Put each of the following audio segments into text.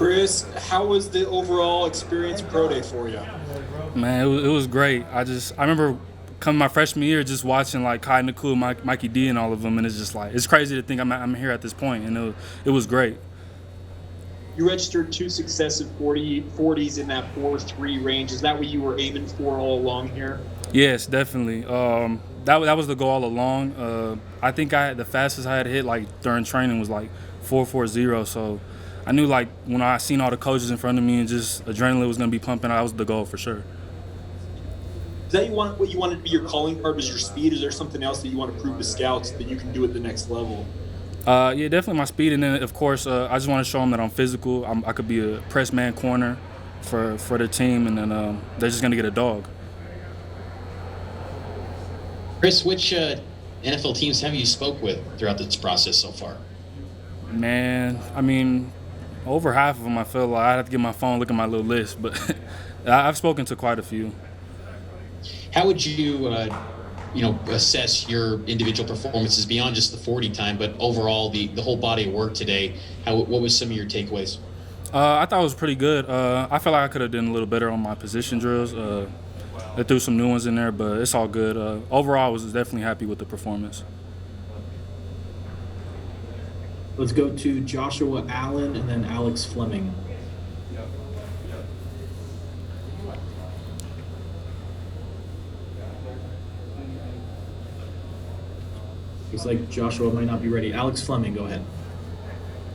Chris, how was the overall experience pro day for you? Man, it was great. I remember coming my freshman year just watching like Kai Nakul, Mikey D, and all of them, and it's just like it's crazy to think I'm here at this point, and it was great. You registered two successive 40s in that 4.3 range. Is that what you were aiming for all along here? Yes, definitely. That was the goal all along. I think the fastest I had hit like during training was like 4.40. So I knew like when I seen all the coaches in front of me and just adrenaline was gonna be pumping, that was the goal for sure. Is that what you wanted to be your calling card? Was your speed? Is there something else that you want to prove to scouts that you can do at the next level? Yeah, definitely my speed, and then of course I just want to show them that I'm physical. I could be a press man corner for the team, and then they're just gonna get a dog. Chris, which NFL teams have you spoke with throughout this process so far? Man, I mean, over half of them I feel like I'd have to get my phone, look at my little list, but I've spoken to quite a few. How would you, assess your individual performances beyond just the 40 time, but overall the whole body of work today? What was some of your takeaways? I thought it was pretty good. I feel like I could have done a little better on my position drills. They threw some new ones in there, but it's all good. Overall, I was definitely happy with the performance. Let's go to Joshua Allen and then Alex Fleming. Looks like Joshua might not be ready. Alex Fleming, go ahead.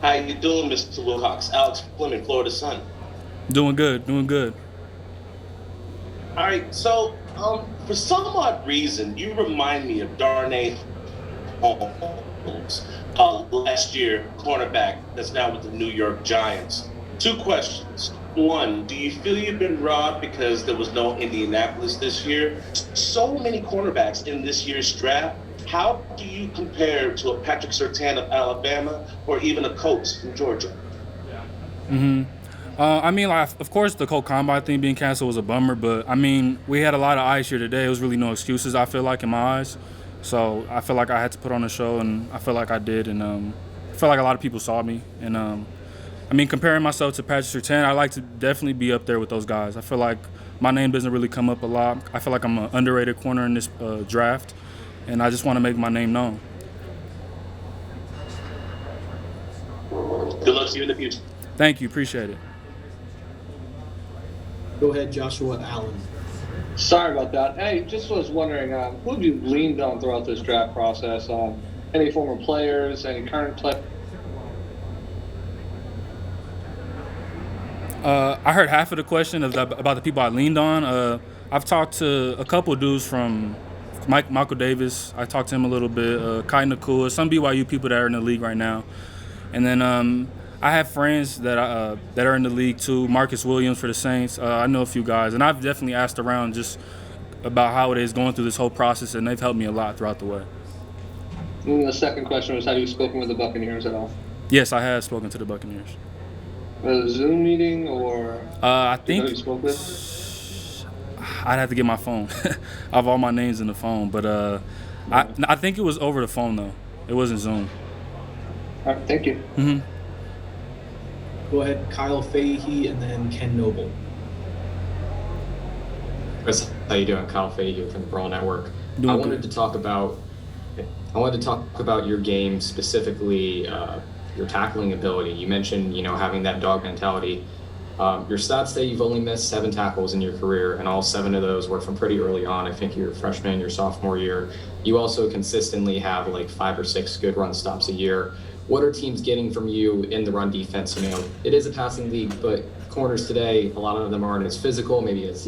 How you doing, Mr. Wilcox? Alex Fleming, Florida Sun. Doing good, doing good. All right, so for some odd reason, you remind me of Darnay Holmes, last year, cornerback that's now with the New York Giants. Two questions. One, do you feel you've been robbed because there was no Indianapolis this year? So many cornerbacks in this year's draft. How do you compare to a Patrick Surtain of Alabama or even a Coates from Georgia? I mean, like, of course, the Colt Combine thing being canceled was a bummer, but I mean, we had a lot of eyes here today. It was really no excuses, I feel like, in my eyes. So I feel like I had to put on a show, and I feel like I did, and I feel like a lot of people saw me. And I mean, comparing myself to Patrick Surtain, I like to definitely be up there with those guys. I feel like my name doesn't really come up a lot. I feel like I'm an underrated corner in this draft, and I just want to make my name known. Good luck to you in the future. Thank you, appreciate it. Go ahead, Joshua Allen. Sorry about that. Hey, just was wondering, who have you leaned on throughout this draft process? Any former players, any current players? I heard half of the question about the people I leaned on. I've talked to a couple of dudes from Michael Davis. I talked to him a little bit. Kai Nakua, some BYU people that are in the league right now. And then I have friends that are in the league too. Marcus Williams for the Saints. I know a few guys, and I've definitely asked around just about how it is going through this whole process, and they've helped me a lot throughout the way. And the second question was, have you spoken with the Buccaneers at all? Yes, I have spoken to the Buccaneers. A Zoom meeting or? I think you spoke with? I'd have to get my phone. I have all my names in the phone, but I think it was over the phone though. It wasn't Zoom. All right, thank you. Mm-hmm. Go ahead, Kyle Fahey and then Ken Noble. Chris, how you doing? Kyle Fahey from the Brawl Network. Doing I good. wanted to talk about your game, specifically your tackling ability. You mentioned, having that dog mentality. Your stats say you've only missed 7 tackles in your career, and all 7 of those were from pretty early on. I think your freshman, your sophomore year. You also consistently have like 5 or 6 good run stops a year. What are teams getting from you in the run defense? It is a passing league, but corners today, a lot of them aren't as physical, maybe as,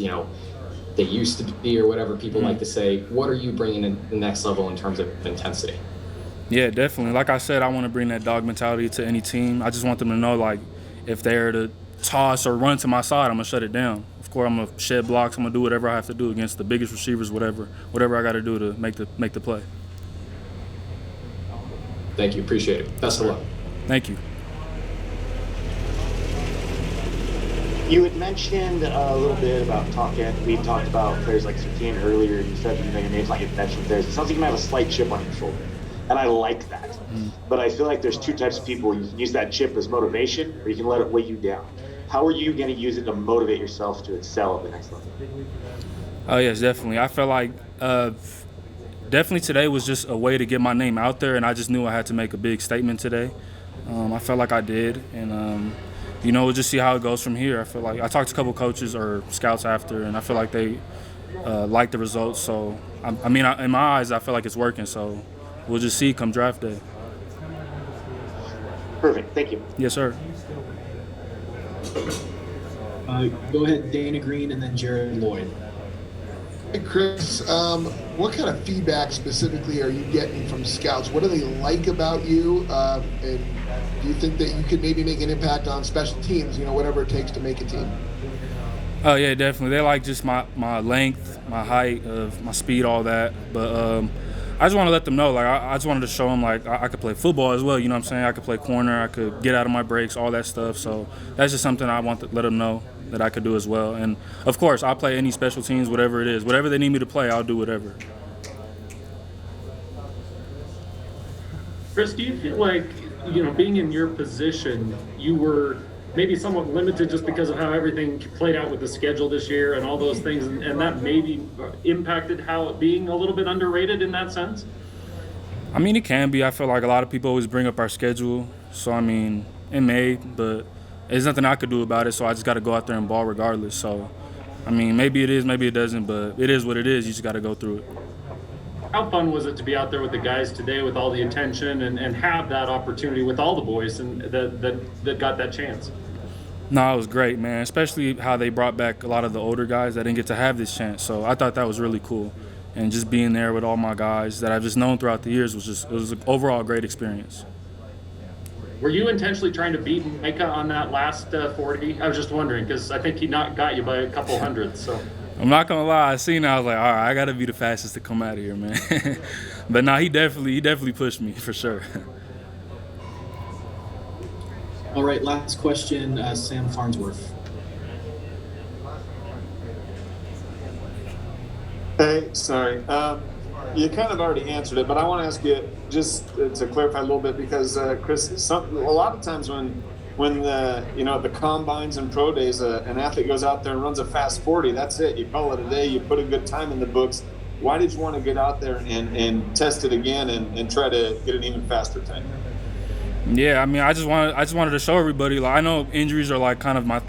they used to be or whatever people like to say. What are you bringing in the next level in terms of intensity? Yeah, definitely. Like I said, I want to bring that dog mentality to any team. I just want them to know, like, if they're to toss or run to my side, I'm going to shut it down. Of course, I'm going to shed blocks. I'm going to do whatever I have to do against the biggest receivers, whatever I got to do to make the play. Thank you. Appreciate it. Best of luck. Thank you. You had mentioned a little bit about we talked about players like Surtain earlier. You said, your name's not getting mentioned there. It sounds like you might have a slight chip on your shoulder. and I like that. But I feel like there's two types of people. You can use that chip as motivation, or you can let it weigh you down. How are you going to use it to motivate yourself to excel at the next level? Oh, yes, definitely. I feel like definitely today was just a way to get my name out there, and I just knew I had to make a big statement today. I felt like I did, and we'll just see how it goes from here. I feel like I talked to a couple coaches or scouts after, and I feel like they like the results. So, in my eyes, I feel like it's working. So, we'll just see come draft day. Perfect. Thank you. Yes, sir. Go ahead, Dana Green, and then Jared Lloyd. Hey, Chris, what kind of feedback specifically are you getting from scouts? What do they like about you? And do you think that you could maybe make an impact on special teams, whatever it takes to make a team? Oh, yeah, definitely. They like just my length, my height, my speed, all that. But I just want to let them know, I just wanted to show them, I could play football as well, you know what I'm saying? I could play corner, I could get out of my breaks, all that stuff. So that's just something I want to let them know that I could do as well. And, of course, I'll play any special teams, whatever it is. Whatever they need me to play, I'll do whatever. Chris, do you feel like, being in your position, you were maybe somewhat limited just because of how everything played out with the schedule this year and all those things, and that maybe impacted how it being a little bit underrated in that sense? It can be. I feel like a lot of people always bring up our schedule. So, it may, but there's nothing I could do about it, so I just got to go out there and ball regardless. So, maybe it is, maybe it doesn't, but it is what it is. You just got to go through it. How fun was it to be out there with the guys today with all the attention and have that opportunity with all the boys and that got that chance? No, it was great, man, especially how they brought back a lot of the older guys that didn't get to have this chance. So I thought that was really cool. And just being there with all my guys that I've just known throughout the years it was an overall great experience. Were you intentionally trying to beat Micah on that last 40? I was just wondering because I think he got you by a couple hundreds. So I'm not gonna lie, I seen it, I was like, all right, I gotta be the fastest to come out of here, man. But no, he definitely pushed me for sure. All right, last question, Sam Farnsworth. Hey, sorry. You kind of already answered it, but I want to ask you just to clarify a little bit because, Chris, a lot of times when the combines and pro days, an athlete goes out there and runs a fast 40, that's it. You call it a day. You put a good time in the books. Why did you want to get out there and test it again and try to get an even faster time? Yeah, I just wanted to show everybody. I know injuries are kind of my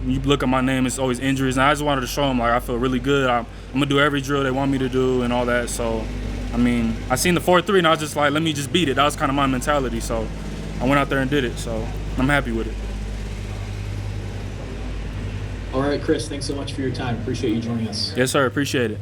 you look at my name, it's always injuries, and I just wanted to show them I feel really good. I'm gonna do every drill they want me to do and all that. So, I seen the 4.3 and I was just let me just beat it. That was kind of my mentality. So, I went out there and did it. So, I'm happy with it. All right, Chris, thanks so much for your time. Appreciate you joining us. Yes, sir. Appreciate it.